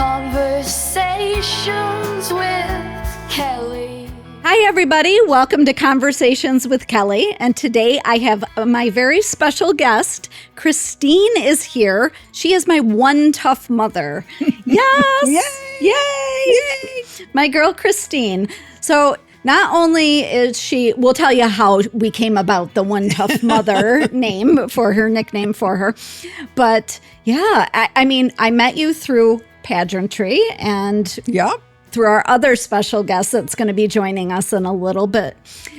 Conversations with Kelly. Hi, everybody. Welcome to Conversations with Kelly. And today I have my very special guest. Christine is here. She is my one tough mother. Yes. Yay! Yay! My girl, Christine. So not only is she, we'll tell you how we came about the one tough mother nickname for her. But yeah, I mean, I met you through pageantry and Yep. through our other special guest that's going to be joining us in a little bit,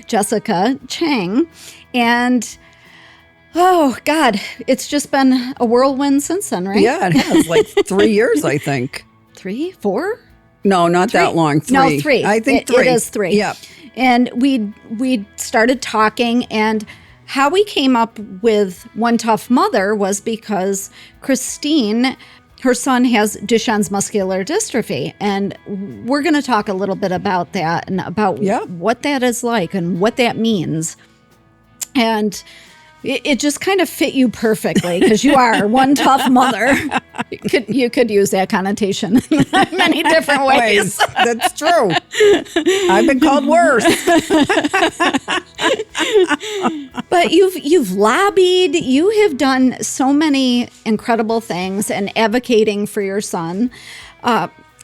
Jessica Chang. And oh, God, it's just been a whirlwind since then, right? Yeah, it has like 3 years, I think. 3, 4? No, not that long. 3. No, 3. I think 3. It is 3. Yeah. And we started talking, and how we came up with One Tough Mother was because Christine, her son has Duchenne's muscular dystrophy, and we're going to talk a little bit about that and about what that is like and what that means. And it just kind of fit you perfectly because you are one tough mother. You could use that connotation in many different ways. That's true. I've been called worse. But you've lobbied, you have done so many incredible things and advocating for your son.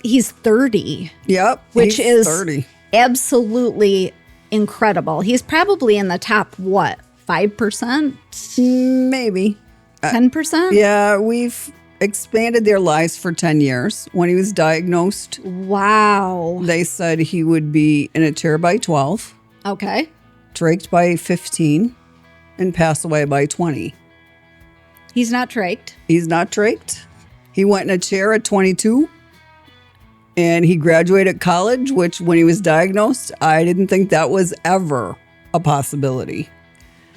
He's 30. Yep. Which he's is 30. Absolutely incredible. He's probably in the top, 5%? Maybe. 10%? Yeah, we've expanded their lives for 10 years. When he was diagnosed, Wow. they said he would be in a chair by 12, Okay. trached by 15, and pass away by 20. He's not trached. He's not trached. He went in a chair at 22, and he graduated college, which when he was diagnosed, I didn't think that was ever a possibility.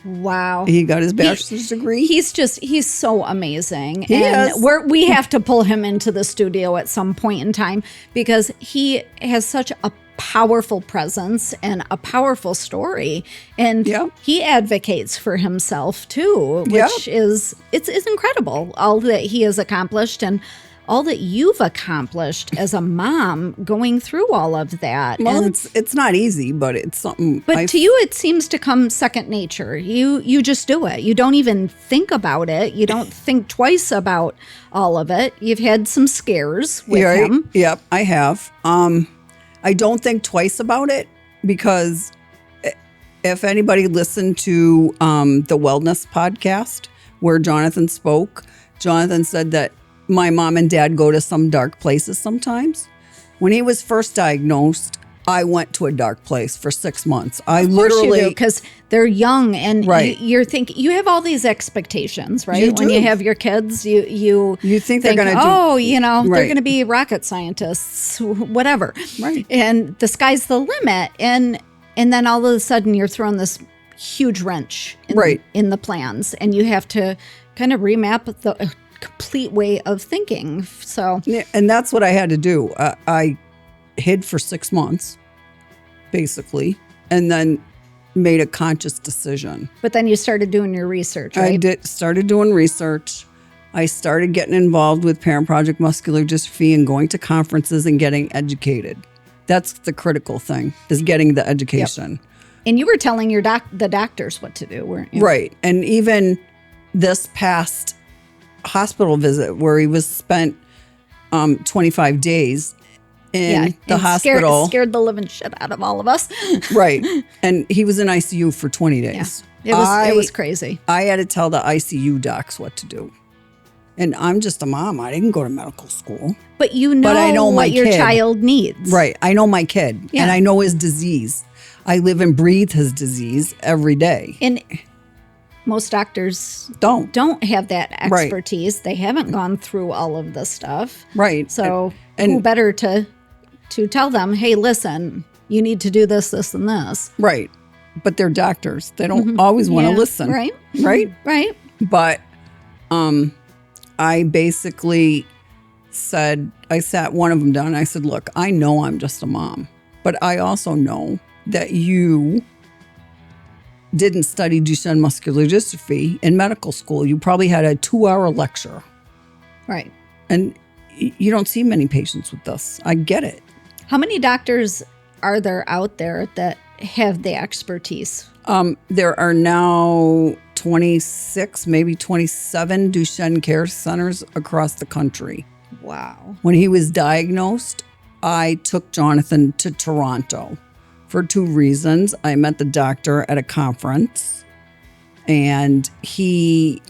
Wow. He got his bachelor's degree. He's so amazing. He and is. we have to pull him into the studio at some point in time because he has such a powerful presence and a powerful story. And he advocates for himself too, which is, it's incredible, all that he has accomplished and all that you've accomplished as a mom going through all of that. Well, and it's not easy, but it's something. But to you, it seems to come second nature. You just do it. You don't even think about it. You don't think twice about all of it. You've had some scares with him. Yep, I have. I don't think twice about it because if anybody listened to the wellness podcast where Jonathan spoke, Jonathan said that my mom and dad go to some dark places sometimes. When he was first diagnosed, I went to a dark place for 6 months. I literally, because they're young and you're thinking, you have all these expectations, right? You when do. you have your kids, you think they're going to they're going to be rocket scientists, whatever. Right. And the sky's the limit. And then all of a sudden you're throwing this huge wrench in the plans, and you have to kind of remap the complete way of thinking. So, and that's what I had to do. I hid for 6 months, basically, and then made a conscious decision. But then you started doing your research, right? Started doing research. I started getting involved with Parent Project Muscular Dystrophy and going to conferences and getting educated. That's the critical thing, is getting the education. Yep. And you were telling the doctors what to do, weren't you? Right. And even this past hospital visit where he was spent 25 days in the hospital. Scared the living shit out of all of us. Right. And he was in ICU for 20 days. Yeah. It was crazy. I had to tell the ICU docs what to do. And I'm just a mom. I didn't go to medical school. But I know what your child needs. Right. I know my kid. Yeah. And I know his disease. I live and breathe his disease every day. And most doctors don't have that expertise. Right. They haven't gone through all of this stuff. Right. So who better to tell them, hey, listen, you need to do this, this, and this. Right. But they're doctors. They don't always want to listen. Right. Right. Right. But I basically said, I sat one of them down and I said, look, I know I'm just a mom, but I also know that you didn't study Duchenne muscular dystrophy in medical school. You probably had a 2-hour lecture. Right. And you don't see many patients with this. I get it. How many doctors are there out there that have the expertise? There are now 26, maybe 27 Duchenne care centers across the country. Wow. When he was diagnosed, I took Jonathan to Toronto for 2 reasons. I met the doctor at a conference, and he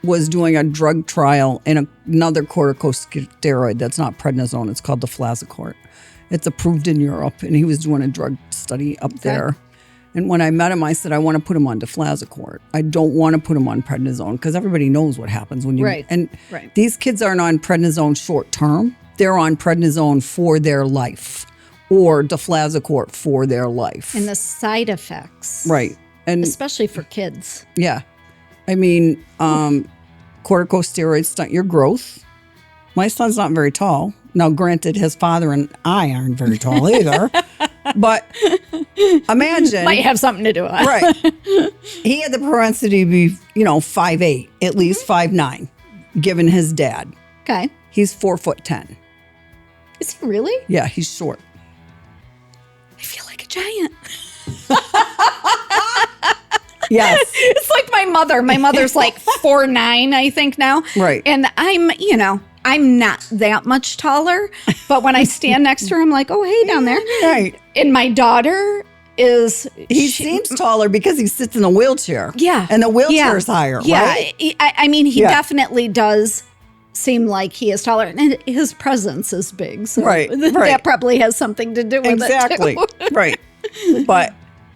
was doing a drug trial in another corticosteroid that's not prednisone. It's called deflazacort. It's approved in Europe, and he was doing a drug study up there. And when I met him, I said, I want to put him on deflazacort. I don't want to put him on prednisone because everybody knows what happens when you... Right. And Right. these kids aren't on prednisone short term. They're on prednisone for their life, or deflazacort for their life. And the side effects. Right. And Especially for kids. yeah, I mean, corticosteroids stunt your growth. My son's not very tall. Now, granted, his father and I aren't very tall either. But imagine. Might have something to do with it. Right. He had the propensity to be, 5'8", at least 5'9", given his dad. Okay. He's 4'10". Is he really? Yeah, he's short. I feel like a giant. Yes. It's like my mother. My mother's like 4'9", I think now. Right. And I'm not that much taller, but when I stand next to her, I'm like, oh, hey, down there. Right. And my daughter is... He seems taller because he sits in a wheelchair. Yeah. And the wheelchair is higher, yeah. right? I mean, he Yeah. definitely does seem like he is taller. And his presence is big. So Right, that right. probably has something to do with Exactly. it, too. Right. But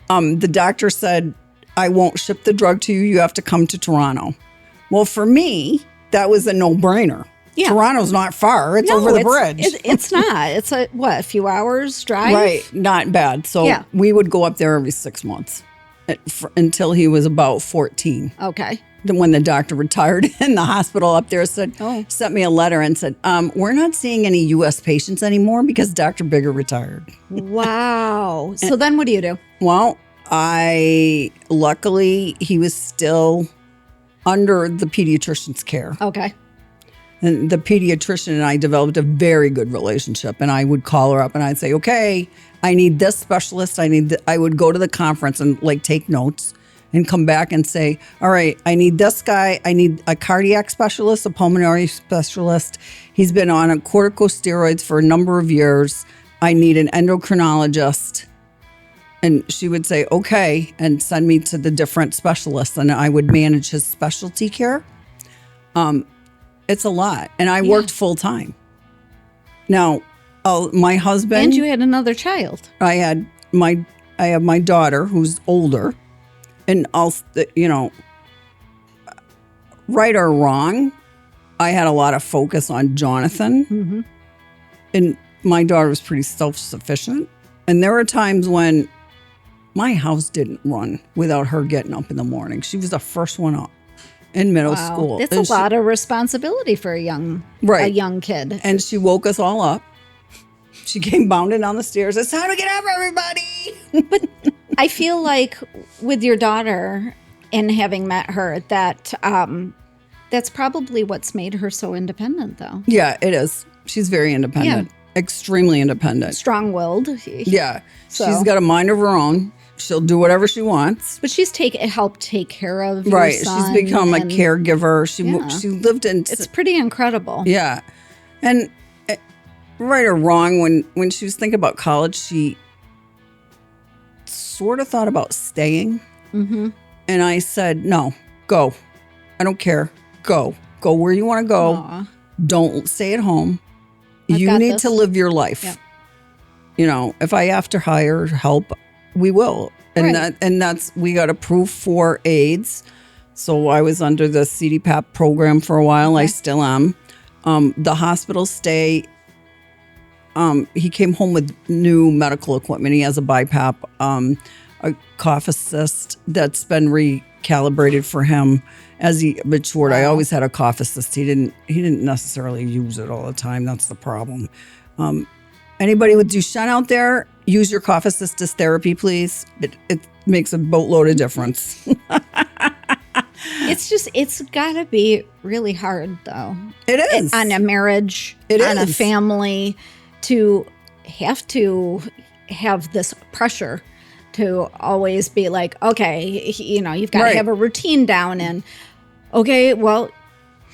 the doctor said, I won't ship the drug to you. You have to come to Toronto. Well, for me, that was a no-brainer. Yeah. Toronto's not far. It's over the bridge. It's not. It's a few hours drive? Right. Not bad. So Yeah. we would go up there every 6 months until he was about 14. Okay. Then when the doctor retired in the hospital up there, sent me a letter and said, we're not seeing any U.S. patients anymore because Dr. Bigger retired. Wow. So then what do you do? Well, luckily, he was still under the pediatrician's care. Okay. And the pediatrician and I developed a very good relationship. And I would call her up and I'd say, okay, I need this specialist. I would go to the conference and take notes and come back and say, all right, I need this guy. I need a cardiac specialist, a pulmonary specialist. He's been on corticosteroids for a number of years. I need an endocrinologist. And she would say, okay, and send me to the different specialists. And I would manage his specialty care. It's a lot. And I worked full time. Now, my husband. And you had another child. I have my daughter who's older. And also, right or wrong, I had a lot of focus on Jonathan. Mm-hmm. And my daughter was pretty self-sufficient. And there were times when my house didn't run without her getting up in the morning. She was the first one up in middle school. That's And a lot of responsibility for a young kid. And she woke us all up. She came bounding down the stairs. It's time to get up, everybody. But I feel like with your daughter and having met her, that that's probably what's made her so independent, though. Yeah, it is. She's very independent. Extremely independent. Strong-willed. Yeah. So. She's got a mind of her own. She'll do whatever she wants. But she's helped take care of your Right. son. She's become a caregiver. She lived in... It's pretty incredible. Yeah. And right or wrong, when she was thinking about college, she sort of thought about staying. Mm-hmm. And I said, no, go. I don't care. Go. Go where you want to go. Aww. Don't stay at home. I've You got need this. to live your life. Yep. If I have to hire help, we will. And Right. that's we got approved for AIDS. So I was under the CDPAP program for a while. I still am. The hospital stay, he came home with new medical equipment. He has a BiPAP, a cough assist that's been recalibrated for him as he matured. I always had a cough assist. He didn't necessarily use it all the time. That's the problem. Anybody with Duchenne out there, use your cough assist as therapy, please. It makes a boatload of difference. It's gotta be really hard though. It is. On a marriage, on a family, to have this pressure to always be like, okay, you've got to have a routine down, and okay, well,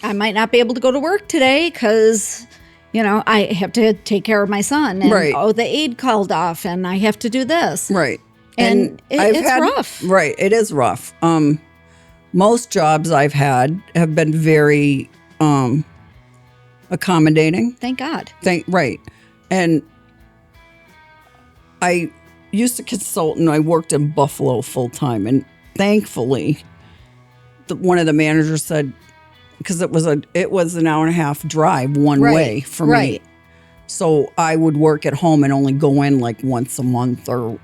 I might not be able to go to work today because I have to take care of my son, and the aide called off, and I have to do this, and it's rough, it is rough. Most jobs I've had have been very accommodating. Thank God. And I used to consult, and I worked in Buffalo full time, and thankfully, one of the managers said, because it was an hour and a half drive one way for me. So I would work at home and only go in like once a month, or,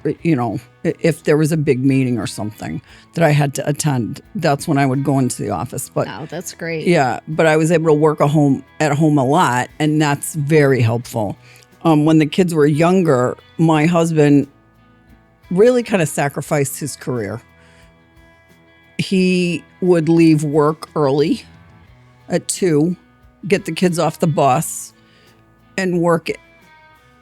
if there was a big meeting or something that I had to attend, that's when I would go into the office. But wow, that's great. Yeah, but I was able to work at home a lot, and that's very helpful. When the kids were younger, my husband really kind of sacrificed his career. He would leave work early at 2, get the kids off the bus, and work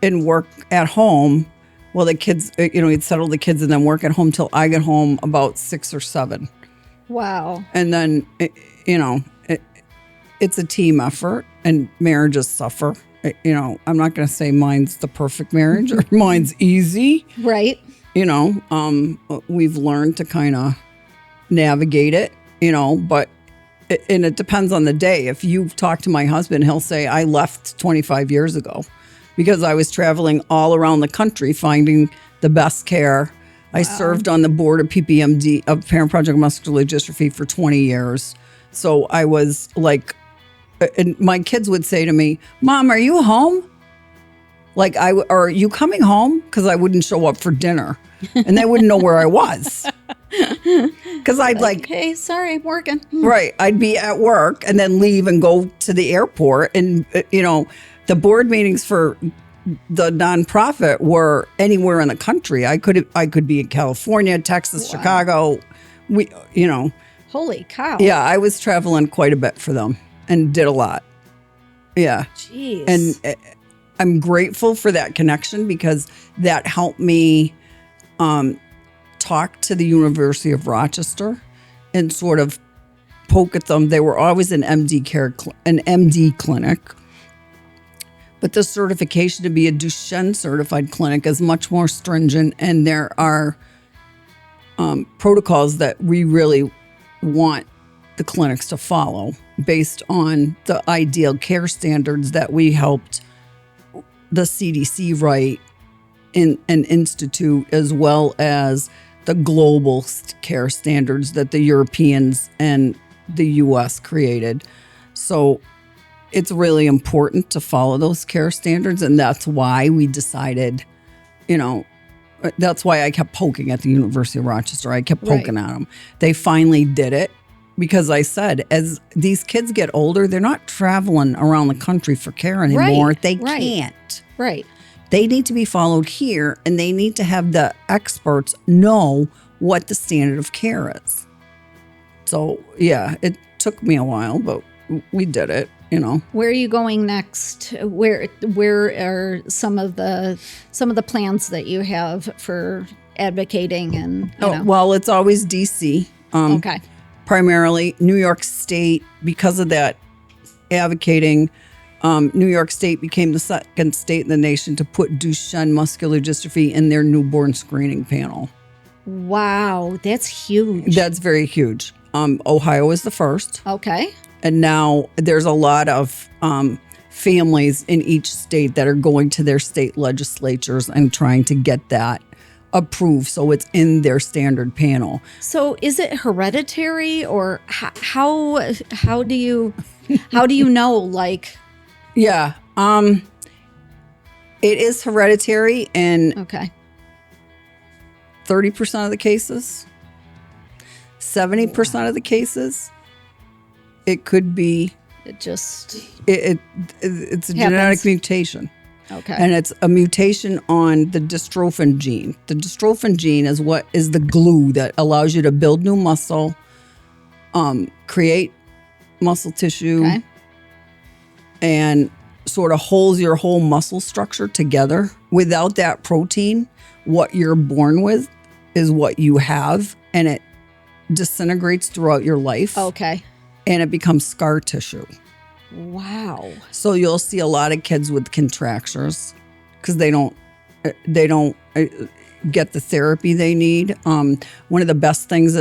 at home while the kids, he'd settle the kids and then work at home till I get home about 6 or 7. Wow. And then, it's a team effort, and marriages suffer. I'm not going to say mine's the perfect marriage or mine's easy. Right. We've learned to kind of navigate it, but it depends on the day. If you've talked to my husband, he'll say, I left 25 years ago because I was traveling all around the country finding the best care. I served on the board of PPMD, of Parent Project Muscular Dystrophy, for 20 years. So I was like, and my kids would say to me, Mom, are you home? Like, are you coming home? Because I wouldn't show up for dinner, and they wouldn't know where I was. Because I'd like, hey, sorry, I'm working. Right. I'd be at work and then leave and go to the airport. And, the board meetings for the nonprofit were anywhere in the country. I could be in California, Texas, Chicago. Holy cow. Yeah, I was traveling quite a bit for them and did a lot. Yeah. Jeez. And I'm grateful for that connection, because that helped me talk to the University of Rochester and sort of poke at them. They were always an MD clinic, but the certification to be a Duchenne certified clinic is much more stringent, and there are protocols that we really want the clinics to follow based on the ideal care standards that we helped the CDC write in an institute, as well as the global care standards that the Europeans and the US created. So it's really important to follow those care standards. And that's why we decided, that's why I kept poking at the University of Rochester. I kept poking at them. They finally did it, because I said, as these kids get older, they're not traveling around the country for care anymore. They can't. Right. They need to be followed here, and they need to have the experts know what the standard of care is. So, yeah, it took me a while, but we did it, Where are you going next? Where are some of the plans that you have for advocating and Well, it's always DC. Okay. Primarily New York State, because of that advocating. New York State became the second state in the nation to put Duchenne muscular dystrophy in their newborn screening panel. Wow, that's huge. That's very huge. Ohio is the first. Okay. And now there's a lot of families in each state that are going to their state legislatures and trying to get that approved, so it's in their standard panel. So is it hereditary, or how do you know, like? Yeah, it is hereditary in 30% of the cases. 70% of the cases, it could be. It's a genetic mutation. Okay. And it's a mutation on the dystrophin gene. The dystrophin gene is what is the glue that allows you to build new muscle, create muscle tissue Okay. and sort of holds your whole muscle structure together. Without that protein, what you're born with is what you have, and it disintegrates throughout your life. Okay. And it becomes scar tissue. Wow. So you'll see a lot of kids with contractures because they don't get the therapy they need. One of the best things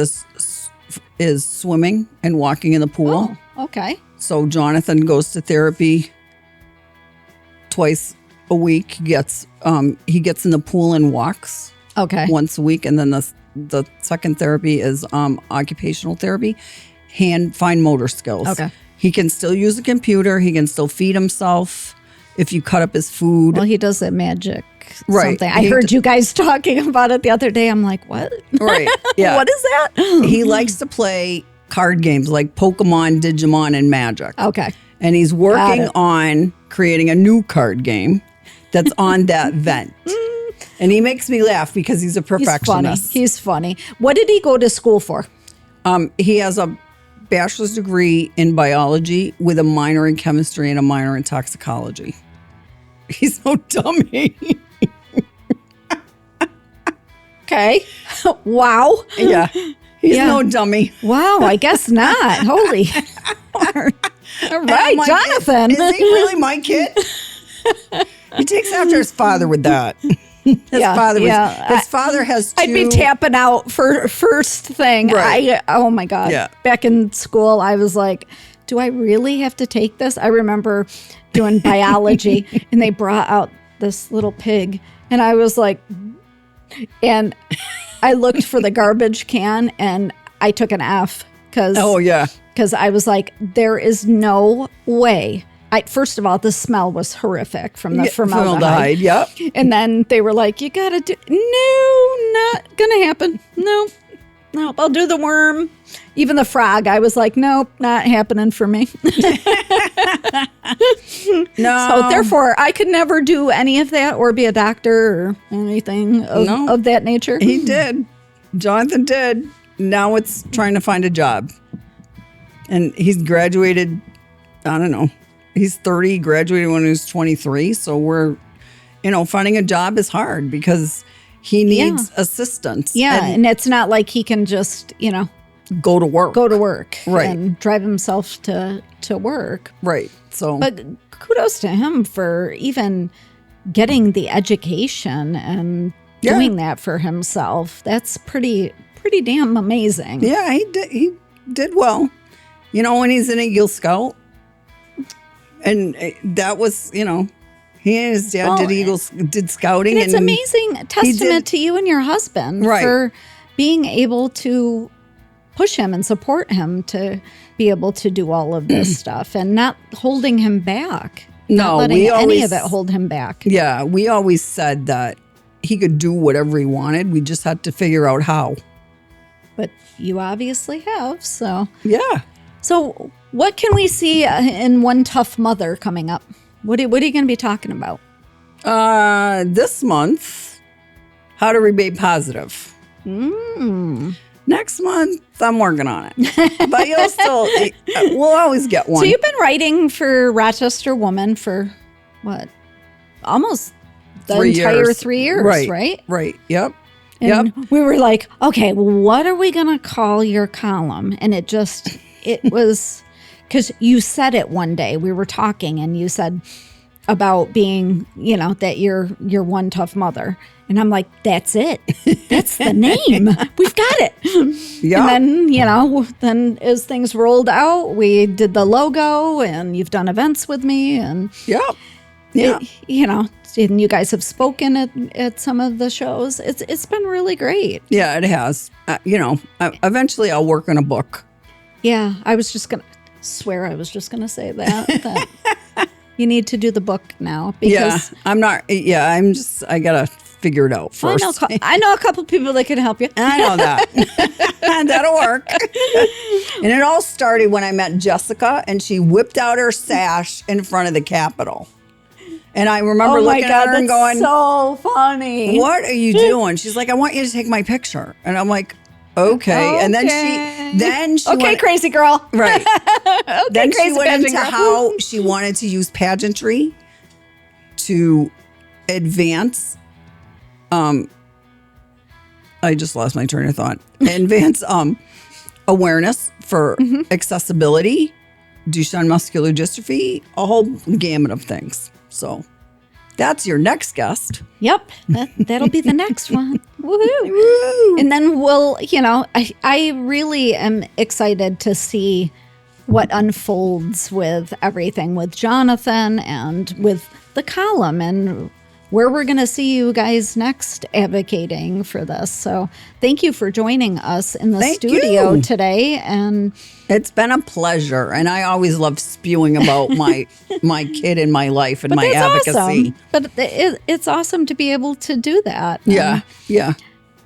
is swimming and walking in the pool. Oh, okay. So Jonathan goes to therapy twice a week. He gets in the pool and walks Okay. once a week, and then the second therapy is occupational therapy, fine motor skills. Okay. He can still use a computer. He can still feed himself if you cut up his food. Well, he does that magic Right. something. I heard you guys talking about it the other day. I'm like, what? Right. Yeah. What is that? He likes to play card games like Pokemon, Digimon, and Magic. Okay. And he's Got working it. on creating a new card game that's on that vent. And he makes me laugh because he's a He's funny. perfectionist. He's funny. What did he go to school for? He has a bachelor's degree in biology with a minor in chemistry and a minor in toxicology. He's no dummy. Okay. Wow. Yeah. He's Yeah. no dummy. Wow. I guess not. Holy. All right, I'm like, Jonathan. Is he really my kid? He takes after his father with that. His father has two. I'd be tapping out for first thing. Right. Oh my God. Yeah. Back in school, I was like, do I really have to take this? I remember doing biology and they brought out this little pig and I was like, and I looked for the garbage can and I took an F because Oh, yeah. I was like, there is no way. First of all, the smell was horrific from the formaldehyde. Yep. And then they were like, you got to do, no, not going to happen. No, I'll do the worm. Even the frog, I was like, nope, not happening for me. No. So therefore, I could never do any of that or be a doctor or anything of that nature. He did. Jonathan did. Now it's trying to find a job. And he's graduated, I don't know. He's 30, graduated when he was 23. So finding a job is hard because he needs assistance. Yeah, and it's not like he can just, go to work. Right. And drive himself to work. Right. So, But kudos to him for even getting the education and doing that for himself. That's pretty damn amazing. yeah, he did well. When he's an Eagle Scout, and that was, he and his dad did scouting. And it's amazing testament to you and your husband for being able to push him and support him to be able to do all of this stuff and not holding him back. Not letting any of it hold him back. Yeah, we always said that he could do whatever he wanted. We just had to figure out how. But you obviously have, so. Yeah. So what can we see in One Tough Mother coming up? What are you going to be talking about? This month, how to remain positive. Next month, I'm working on it. But you'll still, we'll always get one. So you've been writing for Rochester Woman for what? Almost the 3 entire years. 3 years, right? Right. Yep. And we were like, okay, well, what are we going to call your column? And it was, because you said it one day, we were talking and you said about being, that you're one tough mother. And I'm like, that's it. That's the name. We've got it. Yeah. And then, then as things rolled out, we did the logo and you've done events with me and Yep. Yeah. and you guys have spoken at some of the shows. It's been really great. Yeah, it has. Eventually I'll work on a book. Yeah, I was just going to say that you need to do the book now because I'm not. Yeah, I got to figure it out first. I know a couple people that can help you. I know that. That'll work. And it all started when I met Jessica and she whipped out her sash in front of the Capitol. And I remember looking at her and going, so funny. "What are you doing?" She's like, "I want you to take my picture." And I'm like, Okay. And Okay. then she Okay, went, crazy girl. right. Then she crazy went pageant into girl. how she wanted to use pageantry to advance. I just lost my train of thought. Advance awareness for accessibility, Duchenne muscular dystrophy, a whole gamut of things. So that's your next guest. Yep, that'll be the next one. Woohoo! And then I really am excited to see what unfolds with everything with Jonathan and with the column and where we're going to see you guys next advocating for this. So thank you for joining us in the studio today. And it's been a pleasure. And I always love spewing about my kid in my life and my advocacy. Awesome. But it's awesome to be able to do that. Yeah. Yeah.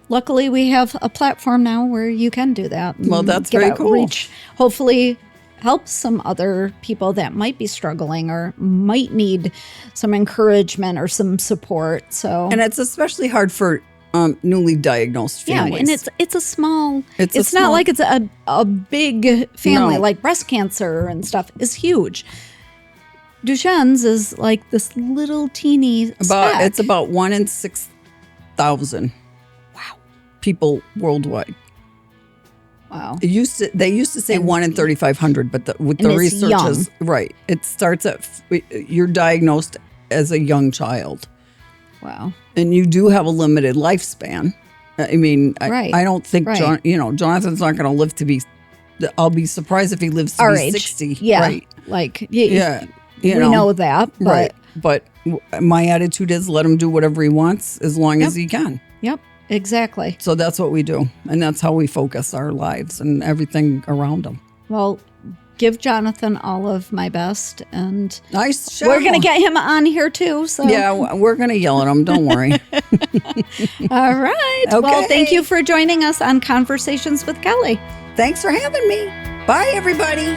Luckily, we have a platform now where you can do that. Well, that's very cool. Reach, hopefully help some other people that might be struggling or might need some encouragement or some support. So, and it's especially hard for newly diagnosed families. Yeah, and it's a small. It's not like it's a big family. No. Like breast cancer and stuff is huge. Duchenne's is like this little teeny speck. It's about 1 in 6,000. Wow, people worldwide. Wow. They used to say 1 in 3,500, but with the it's research young. is right. It starts at you're diagnosed as a young child. Wow. And you do have a limited lifespan. I mean, Right. I don't think Right. Jonathan's not going to live to be. I'll be surprised if he lives to Our be age. 60. Yeah. Right. Like Yeah. we know that, but Right. But my attitude is let him do whatever he wants as long as he can. Yep, exactly. So that's what we do. And that's how we focus our lives and everything around him. Well, give Jonathan all of my best, and Nice. we're going to get him on here too. So Yeah, we're going to yell at him. Don't worry. all right. Well, Okay. thank you for joining us on Conversations with Kelly. Thanks for having me. Bye, everybody.